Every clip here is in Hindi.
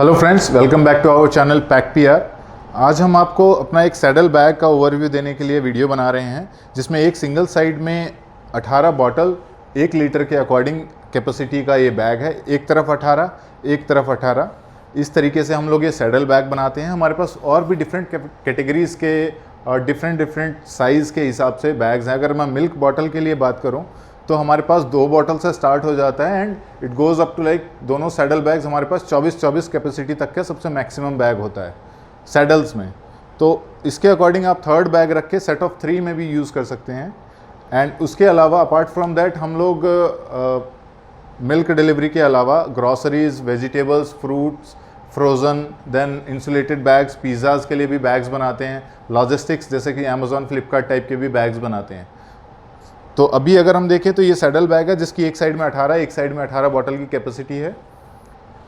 Hello friends, welcome back to our channel pack PR. आज हम आपको अपना एक सैडल बैग का ओवरव्यू देने के लिए वीडियो बना रहे हैं, जिसमें एक सिंगल साइड में 18 बॉटल 1 लीटर के अकॉर्डिंग कैपेसिटी का ये बैग है। एक तरफ 18, एक तरफ 18। इस तरीके से हम लोग ये सैडल बैग बनाते हैं। हमारे पास और भी डिफरेंट कैटेगरीज़ के और डिफरेंट साइज़ के हिसाब से बैग्स हैं। अगर मैं मिल्क बॉटल के लिए बात करूँ तो हमारे पास 2 बॉटल से स्टार्ट हो जाता है and it goes up to like दोनों सैडल बैग्स हमारे पास 24 कैपेसिटी तक का सबसे मैक्सिमम बैग होता है सैडल्स में। तो इसके अकॉर्डिंग आप 3rd बैग रख के सेट ऑफ 3 में भी यूज़ कर सकते हैं। एंड उसके अलावा अपार्ट फ्रॉम दैट हम लोग मिल्क डिलीवरी के अलावा groceries, vegetables, fruits, frozen, then insulated bags, pizzas के लिए भी बैग्स बनाते हैं। लॉजिस्टिक्स जैसे कि अमेज़ॉन, फ्लिपकार्ट टाइप के भी बैग्स बनाते हैं। तो अभी अगर हम देखें तो ये सैडल बैग है जिसकी एक साइड में 18, एक साइड में 18 बॉटल की कैपेसिटी है।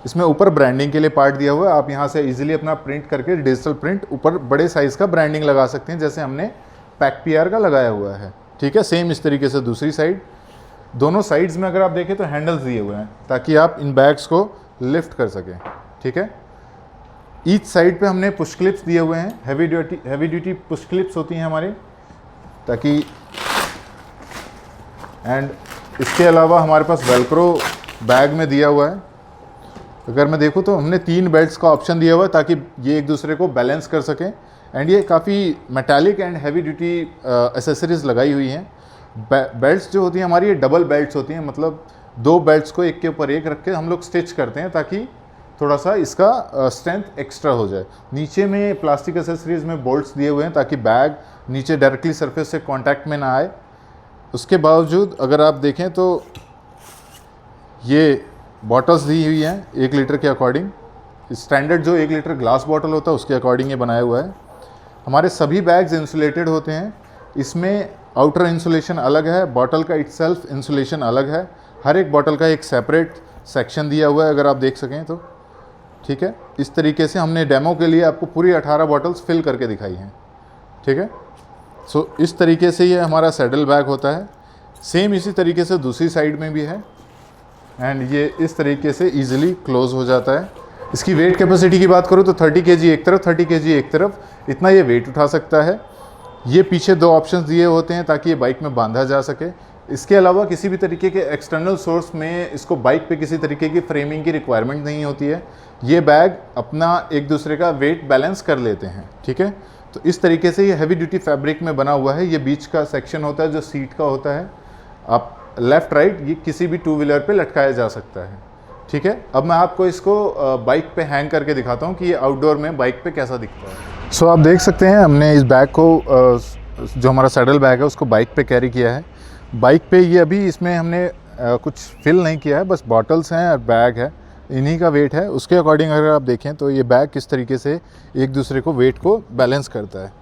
इसमें ऊपर ब्रांडिंग के लिए पार्ट दिया हुआ है। आप यहाँ से इजीली अपना प्रिंट करके डिजिटल प्रिंट ऊपर बड़े साइज़ का ब्रांडिंग लगा सकते हैं, जैसे हमने पैक पीआर का लगाया हुआ है। ठीक है, सेम इस तरीके से दूसरी साइड। दोनों साइड्स में अगर आप देखें तो हैंडल्स दिए हुए हैं ताकि आप इन बैग्स को लिफ्ट कर सकें। ठीक है, ईच साइड पे हमने पुश क्लिप्स दिए हुए हैं। हैवी ड्यूटी पुश क्लिप्स होती हैं हमारी, ताकि एंड इसके अलावा हमारे पास वेलक्रो बैग में दिया हुआ है। अगर मैं देखूँ तो हमने 3 बेल्ट्स का ऑप्शन दिया हुआ है ताकि ये एक दूसरे को बैलेंस कर सकें। एंड ये काफ़ी metallic and heavy duty accessories लगाई हुई हैं। बेल्ट्स जो होती हैं हमारी, ये डबल बेल्ट्स होती हैं, मतलब 2 बेल्ट्स को एक के ऊपर एक रख के हम लोग स्टिच करते हैं ताकि थोड़ा सा इसका स्ट्रेंथ एक्स्ट्रा हो जाए। नीचे में प्लास्टिक एसेसरीज में बोल्ट्स दिए हुए हैं ताकि बैग नीचे डायरेक्टली सरफेस से कॉन्टैक्ट में ना आए। उसके बावजूद अगर आप देखें तो ये बॉटल्स दी हुई हैं 1 लीटर के अकॉर्डिंग। स्टैंडर्ड जो 1 लीटर ग्लास बॉटल होता है उसके अकॉर्डिंग ये बनाया हुआ है। हमारे सभी बैग्स इंसुलेटेड होते हैं। इसमें आउटर इंसुलेशन अलग है, बॉटल का इटसेल्फ इंसुलेशन अलग है। हर एक बॉटल का एक सेपरेट सेक्शन दिया हुआ है, अगर आप देख सकें तो। ठीक है, इस तरीके से हमने डेमो के लिए आपको पूरी 18 बॉटल्स फिल करके दिखाई हैं। ठीक है, सो इस तरीके से ये हमारा सैडल बैग होता है। सेम इसी तरीके से दूसरी साइड में भी है एंड ये इस तरीके से इजीली क्लोज हो जाता है। इसकी वेट कैपेसिटी की बात करूँ तो 30 kg एक तरफ, 30 kg एक तरफ, इतना ये वेट उठा सकता है। ये पीछे 2 ऑप्शंस दिए होते हैं ताकि ये बाइक में बांधा जा सके। इसके अलावा किसी भी तरीके के एक्सटर्नल सोर्स में इसको बाइक पे किसी तरीके की फ्रेमिंग की रिक्वायरमेंट नहीं होती है। ये बैग अपना एक दूसरे का वेट बैलेंस कर लेते हैं। ठीक है, तो इस तरीके से ये हैवी ड्यूटी फैब्रिक में बना हुआ है। ये बीच का सेक्शन होता है जो सीट का होता है। आप लेफ़्ट राइट ये किसी भी 2 व्हीलर पे लटकाया जा सकता है। ठीक है, अब मैं आपको इसको बाइक पे हैंग करके दिखाता हूँ कि ये आउटडोर में बाइक पे कैसा दिखता है। सो आप देख सकते हैं हमने इस बैग को जो हमारा सैडल बैग है उसको बाइक पे कैरी किया है। बाइक पे ये अभी इसमें हमने कुछ फिल नहीं किया है, बस बॉटल्स हैं और बैग है, इन्हीं का वेट है। उसके अकॉर्डिंग अगर आप देखें तो ये बैग किस तरीके से एक दूसरे को वेट को बैलेंस करता है।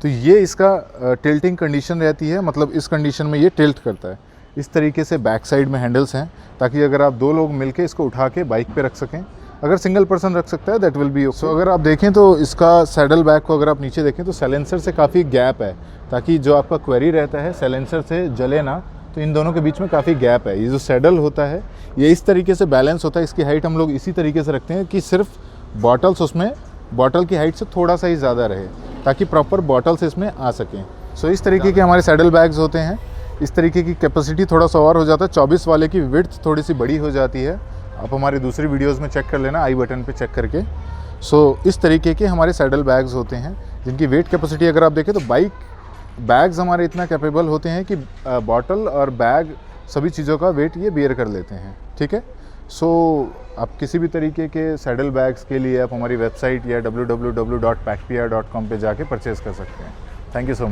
तो ये इसका टिल्टिंग कंडीशन रहती है, मतलब इस कंडीशन में ये टिल्ट करता है। इस तरीके से बैक साइड में हैंडल्स हैं ताकि अगर आप 2 लोग मिलके इसको उठा के बाइक पे रख सकें। अगर सिंगल पर्सन रख सकता है दैट विल बी ओके। सो अगर आप देखें तो इसका सैडल बैग को अगर आप नीचे देखें तो साइलेंसर से काफ़ी गैप है ताकि जो आपका क्वेरी रहता है साइलेंसर से जले ना, तो इन दोनों के बीच में काफ़ी गैप है। ये जो सैडल होता है ये इस तरीके से बैलेंस होता है। इसकी हाइट हम लोग इसी तरीके से रखते हैं कि सिर्फ बॉटल्स उसमें बॉटल की हाइट से थोड़ा सा ही ज़्यादा रहे ताकि प्रॉपर बॉटल्स इसमें आ सकें। सो इस तरीके के हमारे सैडल बैग्स होते हैं। इस तरीके की कैपेसिटी थोड़ा सा और हो जाता है। 24 वाले की विड्थ थोड़ी सी बड़ी हो जाती है। आप हमारी दूसरी वीडियोस में चेक कर लेना, आई बटन पे चेक करके। सो इस तरीके के हमारे सैडल बैग्स होते हैं जिनकी वेट कैपेसिटी अगर आप देखें तो बाइक बैग्स हमारे इतना कैपेबल होते हैं कि बॉटल और बैग सभी चीज़ों का वेट ये बेयर कर लेते हैं। ठीक है, सो आप किसी भी तरीके के सैडल बैग्स के लिए आप हमारी वेबसाइट या www.packpr.com पे जाके परचेज़ कर सकते हैं। Thank you so much.